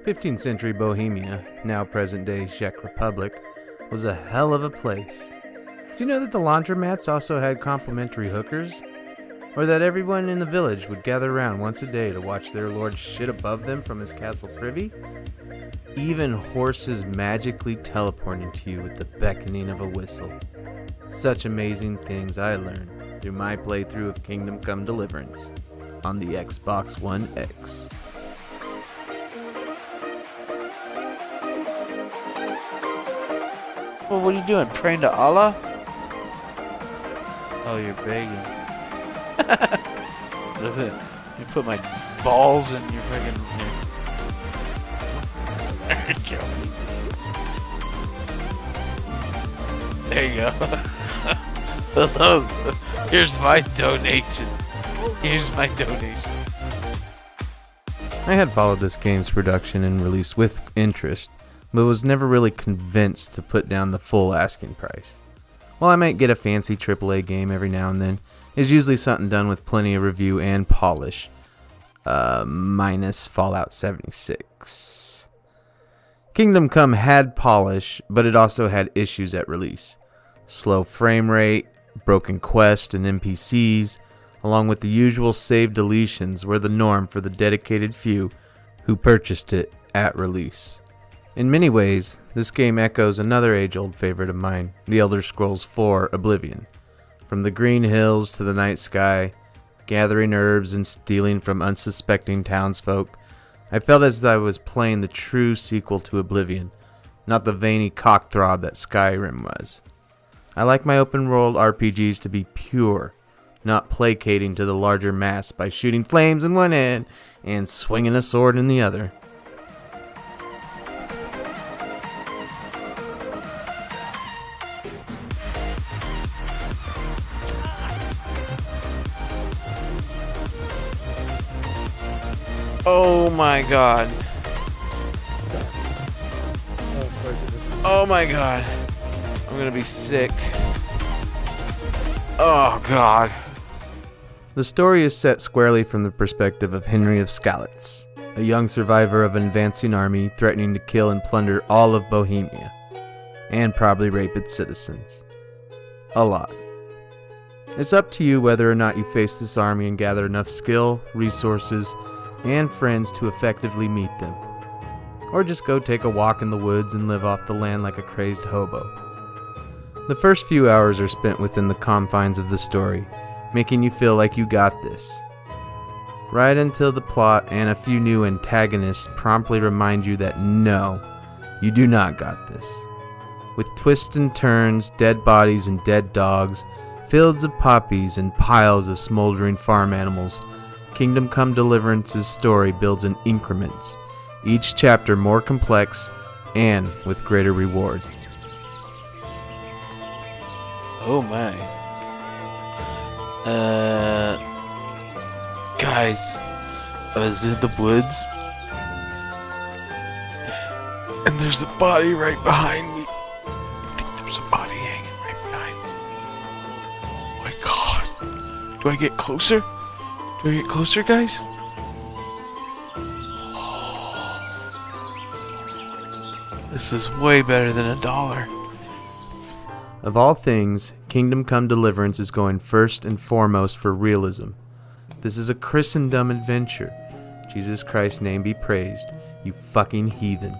15th century Bohemia, now present-day Czech Republic, was a hell of a place. Do you know that the laundromats also had complimentary hookers? Or that everyone in the village would gather around once a day to watch their lord shit above them from his castle privy? Even horses magically teleporting to you with the beckoning of a whistle. Such amazing things I learned through my playthrough of Kingdom Come Deliverance on the Xbox One X. Well, what are you doing? Praying to Allah? Oh, you're begging. You put my balls in your fucking... There you go. Here's my donation. I had followed this game's production and release with interest, but was never really convinced to put down the full asking price. While I might get a fancy AAA game every now and then, it's usually something done with plenty of review and polish. Minus Fallout 76. Kingdom Come had polish, but it also had issues at release. Slow frame rate, broken quests and NPCs, along with the usual save deletions were the norm for the dedicated few who purchased it at release. In many ways, this game echoes another age-old favorite of mine, The Elder Scrolls IV: Oblivion. From the green hills to the night sky, gathering herbs and stealing from unsuspecting townsfolk, I felt as I was playing the true sequel to Oblivion, not the veiny cockthrob that Skyrim was. I like my open-world RPGs to be pure, not placating to the larger mass by shooting flames in one hand and swinging a sword in the other. Oh my god. Oh my god. I'm gonna be sick. Oh god. The story is set squarely from the perspective of Henry of Skalitz, a young survivor of an advancing army threatening to kill and plunder all of Bohemia, and probably rape its citizens. A lot. It's up to you whether or not you face this army and gather enough skill, resources, and friends to effectively meet them, or just go take a walk in the woods and live off the land like a crazed hobo. The first few hours are spent within the confines of the story, making you feel like you got this, right until the plot and a few new antagonists promptly remind you that no, you do not got this. With twists and turns, dead bodies and dead dogs, fields of poppies and piles of smoldering farm animals, Kingdom Come Deliverance's story builds in increments, each chapter more complex and with greater reward. Oh my. Guys, I was in the woods, and there's a body right behind me. I think there's a body hanging right behind me. Oh my god. Do I get closer? Do I get closer, guys? This is way better than $1. Of all things, Kingdom Come Deliverance is going first and foremost for realism. This is a Christendom adventure. Jesus Christ's name be praised, you fucking heathen.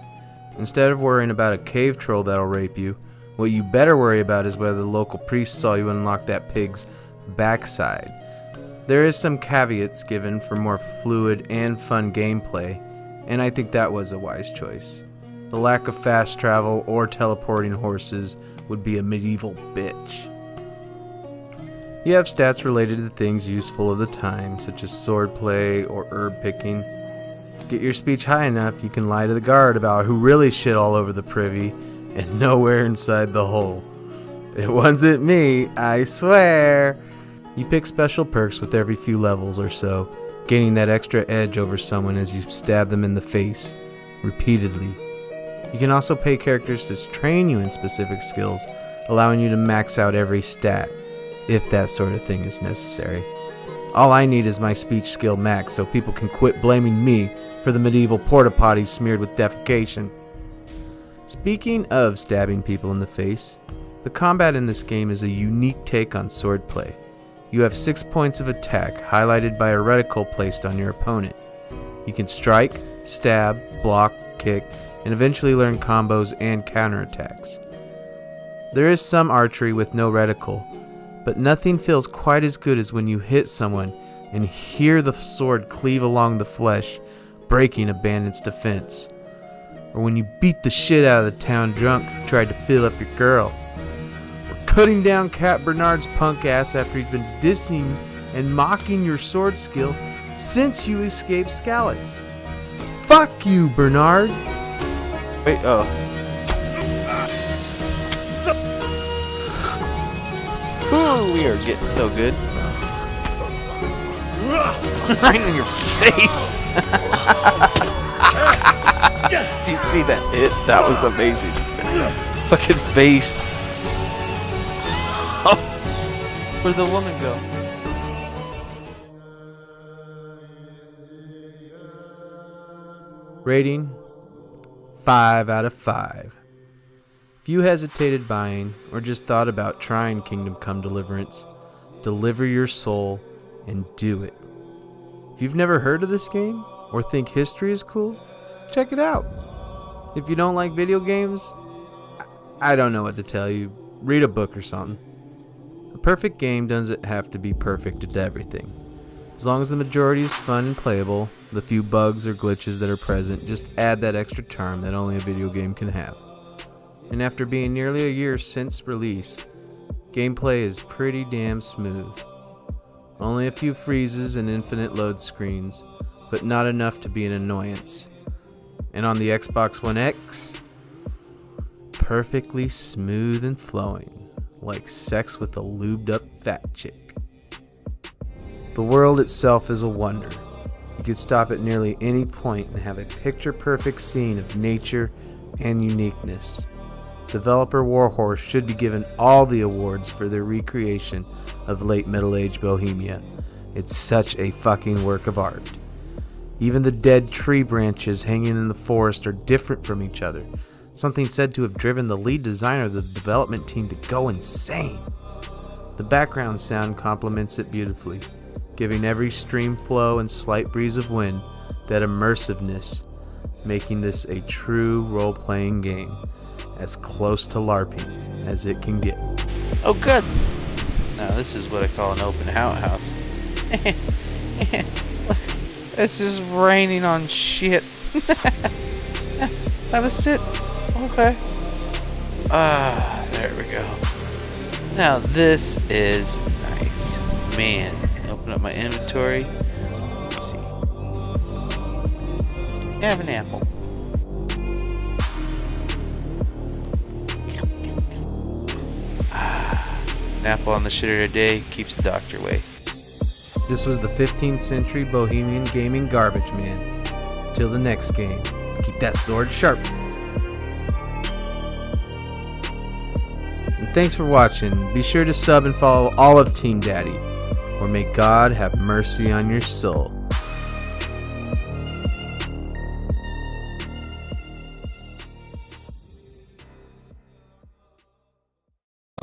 Instead of worrying about a cave troll that'll rape you, what you better worry about is whether the local priest saw you unlock that pig's backside. There is some caveats given for more fluid and fun gameplay, and I think that was a wise choice. The lack of fast travel or teleporting horses would be a medieval bitch. You have stats related to things useful of the time, such as swordplay or herb picking. Get your speech high enough, you can lie to the guard about who really shit all over the privy and nowhere inside the hole. It wasn't me, I swear. You pick special perks with every few levels or so, gaining that extra edge over someone as you stab them in the face, repeatedly. You can also pay characters to train you in specific skills, allowing you to max out every stat, if that sort of thing is necessary. All I need is my speech skill max so people can quit blaming me for the medieval porta potties smeared with defecation. Speaking of stabbing people in the face, the combat in this game is a unique take on swordplay. You have 6 points of attack, highlighted by a reticle placed on your opponent. You can strike, stab, block, kick, and eventually learn combos and counterattacks. There is some archery with no reticle, but nothing feels quite as good as when you hit someone and hear the sword cleave along the flesh, breaking a bandit's defense. Or when you beat the shit out of the town drunk who tried to fill up your girl. Or cutting down Cat Bernard's punk ass after he's been dissing and mocking your sword skill since you escaped Skalitz. Fuck you, Bernard! Wait, oh. Ooh, we are getting so good. Right in your face! Did you see that hit? That was amazing. Fucking faced. Oh, where'd the woman go? Rating 5 out of 5. If you hesitated buying or just thought about trying Kingdom Come Deliverance, deliver your soul and do it. If you've never heard of this game or think history is cool, check it out. If you don't like video games, I don't know what to tell you. Read a book or something. A perfect game doesn't have to be perfect at everything. As long as the majority is fun and playable, the few bugs or glitches that are present just add that extra charm that only a video game can have. And after being nearly a year since release, gameplay is pretty damn smooth. Only a few freezes and infinite load screens, but not enough to be an annoyance. And on the Xbox One X, perfectly smooth and flowing, like sex with a lubed up fat chick. The world itself is a wonder. You could stop at nearly any point and have a picture-perfect scene of nature and uniqueness. Developer Warhorse should be given all the awards for their recreation of late middle-age Bohemia. It's such a fucking work of art. Even the dead tree branches hanging in the forest are different from each other, something said to have driven the lead designer of the development team to go insane. The background sound complements it beautifully, giving every stream flow and slight breeze of wind that immersiveness, making this a true role-playing game, as close to LARPing as it can get. Oh, good. Now this is what I call an open house. It's just raining on shit. Have a sit. Okay. There we go. Now this is nice. Man, open up my inventory. Let's see. Have an apple. An apple on the shitter today keeps the doctor away. This was the 15th century Bohemian gaming garbage man. Till the next game, keep that sword sharp. And thanks for watching. Be sure to sub and follow all of Team Daddy, or may God have mercy on your soul.